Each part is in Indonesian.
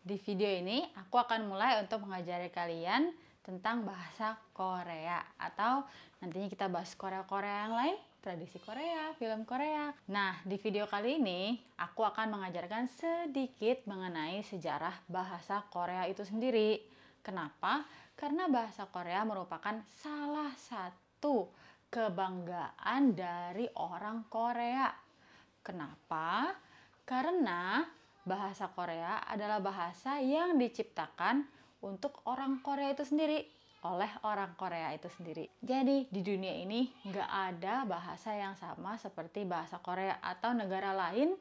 Di video ini aku akan mulai untuk mengajari kalian tentang bahasa Korea, atau nantinya kita bahas Korea-Korea yang lain, tradisi Korea, film Korea. Nah, di video kali ini aku akan mengajarkan sedikit mengenai sejarah bahasa Korea itu sendiri. Kenapa? Karena bahasa Korea merupakan salah satu kebanggaan dari orang Korea. Kenapa? Karena bahasa Korea adalah bahasa yang diciptakan untuk orang Korea itu sendiri, oleh orang Korea itu sendiri. Jadi di dunia ini nggak ada bahasa yang sama seperti bahasa Korea atau negara lain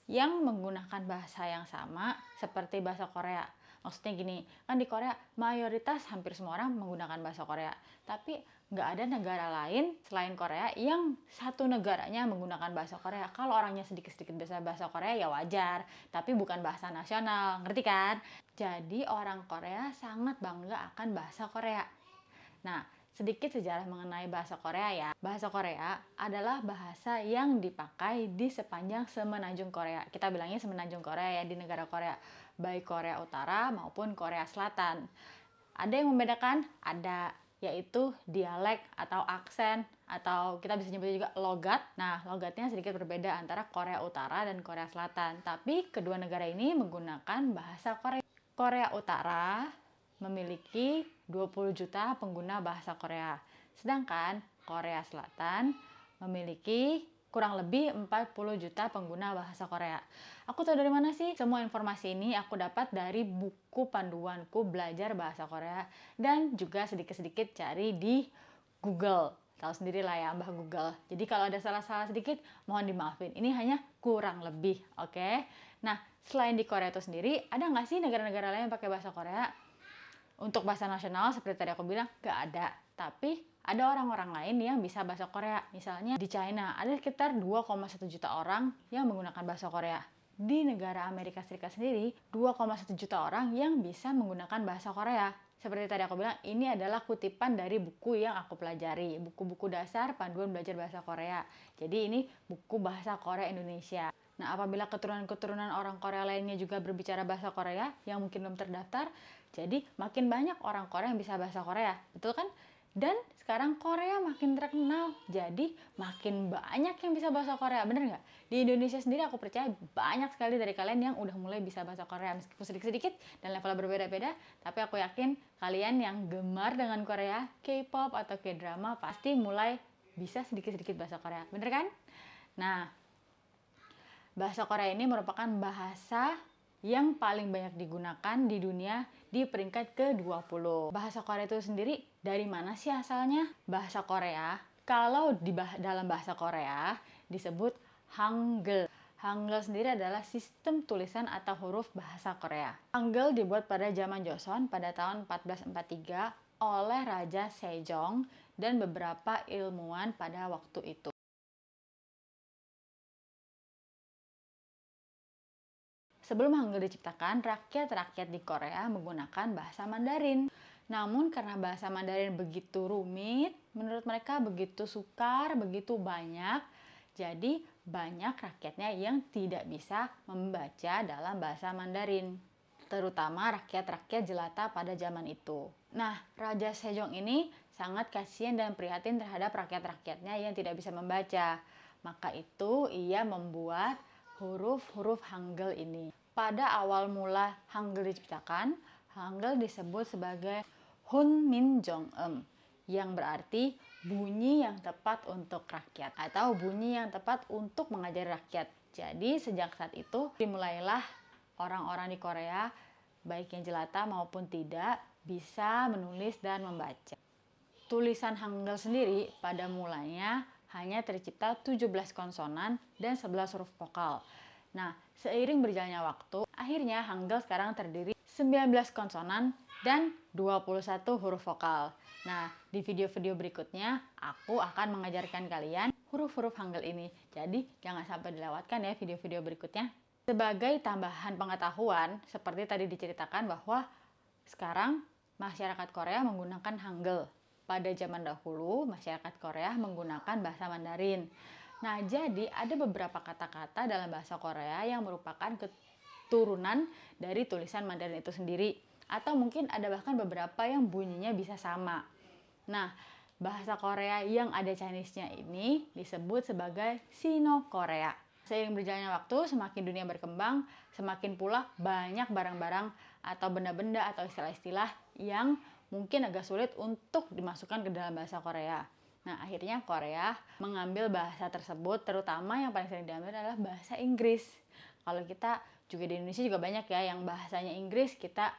yang menggunakan bahasa yang sama seperti bahasa Korea. Maksudnya gini, kan di Korea mayoritas hampir semua orang menggunakan bahasa Korea. Tapi nggak ada negara lain selain Korea yang satu negaranya menggunakan bahasa Korea. Kalau orangnya sedikit-sedikit bisa bahasa Korea ya wajar, tapi bukan bahasa nasional, ngerti kan? Jadi orang Korea sangat bangga akan bahasa Korea. Nah, sedikit sejarah mengenai bahasa Korea ya. Bahasa Korea adalah bahasa yang dipakai di sepanjang semenanjung Korea. Kita bilangnya semenanjung Korea ya, di negara Korea. Baik Korea Utara maupun Korea Selatan. Ada yang membedakan? Ada, yaitu dialek atau aksen, atau kita bisa nyebutnya juga logat. Nah, logatnya sedikit berbeda antara Korea Utara dan Korea Selatan. Tapi kedua negara ini menggunakan bahasa Korea. Korea Utara memiliki 20 juta pengguna bahasa Korea. Sedangkan Korea Selatan memiliki kurang lebih 40 juta pengguna bahasa Korea. Aku tahu dari mana sih? Semua informasi ini aku dapat dari buku panduanku belajar bahasa Korea dan juga sedikit-sedikit cari di Google. Tahu sendiri lah ya Mbah Google. Jadi kalau ada salah-salah sedikit, mohon dimaafin. Ini hanya kurang lebih, oke? Nah, selain di Korea itu sendiri, ada nggak sih negara-negara lain yang pakai bahasa Korea? Untuk bahasa nasional seperti tadi aku bilang gak ada, tapi ada orang-orang lain yang bisa bahasa Korea. Misalnya di China ada sekitar 2,1 juta orang yang menggunakan bahasa Korea. Di negara Amerika Serikat sendiri 2,1 juta orang yang bisa menggunakan bahasa Korea. Seperti tadi aku bilang, ini adalah kutipan dari buku yang aku pelajari, buku-buku dasar panduan belajar bahasa Korea. Jadi ini buku bahasa Korea Indonesia. Nah, apabila keturunan-keturunan orang Korea lainnya juga berbicara bahasa Korea yang mungkin belum terdaftar, jadi makin banyak orang Korea yang bisa bahasa Korea, betul kan? Dan sekarang Korea makin terkenal, jadi makin banyak yang bisa bahasa Korea, bener nggak? Di Indonesia sendiri aku percaya banyak sekali dari kalian yang udah mulai bisa bahasa Korea, meskipun sedikit-sedikit dan levelnya berbeda-beda, tapi aku yakin kalian yang gemar dengan Korea, K-pop atau K-drama pasti mulai bisa sedikit-sedikit bahasa Korea, bener kan? Nah, bahasa Korea ini merupakan bahasa yang paling banyak digunakan di dunia di peringkat ke-20. Bahasa Korea itu sendiri dari mana sih asalnya? Bahasa Korea, kalau dalam bahasa Korea disebut Hangul. Hangul sendiri adalah sistem tulisan atau huruf bahasa Korea. Hangul dibuat pada zaman Joseon pada tahun 1443 oleh Raja Sejong dan beberapa ilmuwan pada waktu itu. Sebelum Hangul diciptakan, rakyat-rakyat di Korea menggunakan bahasa Mandarin. Namun karena bahasa Mandarin begitu rumit, menurut mereka begitu sukar, begitu banyak, jadi banyak rakyatnya yang tidak bisa membaca dalam bahasa Mandarin. Terutama rakyat-rakyat jelata pada zaman itu. Nah, Raja Sejong ini sangat kasihan dan prihatin terhadap rakyat-rakyatnya yang tidak bisa membaca. Maka itu ia membuat huruf-huruf Hangul ini. Pada awal mula Hangul diciptakan, Hangul disebut sebagai Hunminjeongeum, yang berarti bunyi yang tepat untuk rakyat atau bunyi yang tepat untuk mengajari rakyat. Jadi sejak saat itu dimulailah orang-orang di Korea, baik yang jelata maupun tidak, bisa menulis dan membaca. Tulisan Hangul sendiri pada mulanya hanya tercipta 17 konsonan dan 11 huruf vokal. Nah, seiring berjalannya waktu, akhirnya Hangul sekarang terdiri 19 konsonan dan 21 huruf vokal. Nah, di video-video berikutnya aku akan mengajarkan kalian huruf-huruf Hangul ini. Jadi, jangan sampai dilewatkan ya video-video berikutnya. Sebagai tambahan pengetahuan, seperti tadi diceritakan bahwa sekarang masyarakat Korea menggunakan Hangul. Pada zaman dahulu, masyarakat Korea menggunakan bahasa Mandarin. Nah, jadi ada beberapa kata-kata dalam bahasa Korea yang merupakan turunan dari tulisan Mandarin itu sendiri. Atau mungkin ada bahkan beberapa yang bunyinya bisa sama. Nah, bahasa Korea yang ada Chinese-nya ini disebut sebagai Sino-Korea. Seiring berjalannya waktu, semakin dunia berkembang, semakin pula banyak barang-barang atau benda-benda atau istilah-istilah yang mungkin agak sulit untuk dimasukkan ke dalam bahasa Korea. Nah, akhirnya Korea mengambil bahasa tersebut, terutama yang paling sering diambil adalah bahasa Inggris. Kalau kita juga di Indonesia juga banyak ya yang bahasanya Inggris, kita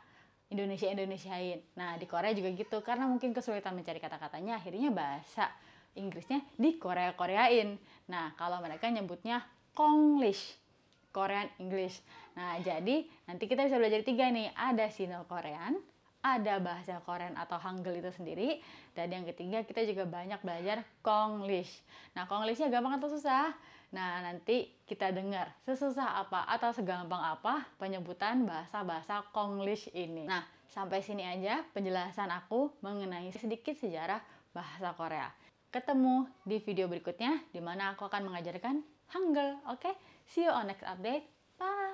Indonesiain. Nah, di Korea juga gitu, karena mungkin kesulitan mencari kata-katanya, akhirnya bahasa Inggrisnya di Korea-Koreain. Nah, kalau mereka nyebutnya Konglish, Korean English. Nah, jadi nanti kita bisa belajar 3 nih, ada Sino-Korean, ada bahasa Korean atau Hangul itu sendiri, dan yang ketiga kita juga banyak belajar Konglish. Nah, Konglishnya gampang atau susah? Nah, nanti kita dengar sesusah apa atau segampang apa penyebutan bahasa-bahasa Konglish ini. Nah, sampai sini aja penjelasan aku mengenai sedikit sejarah bahasa Korea. Ketemu di video berikutnya di mana aku akan mengajarkan Hangul. Oke? See you on next update. Bye!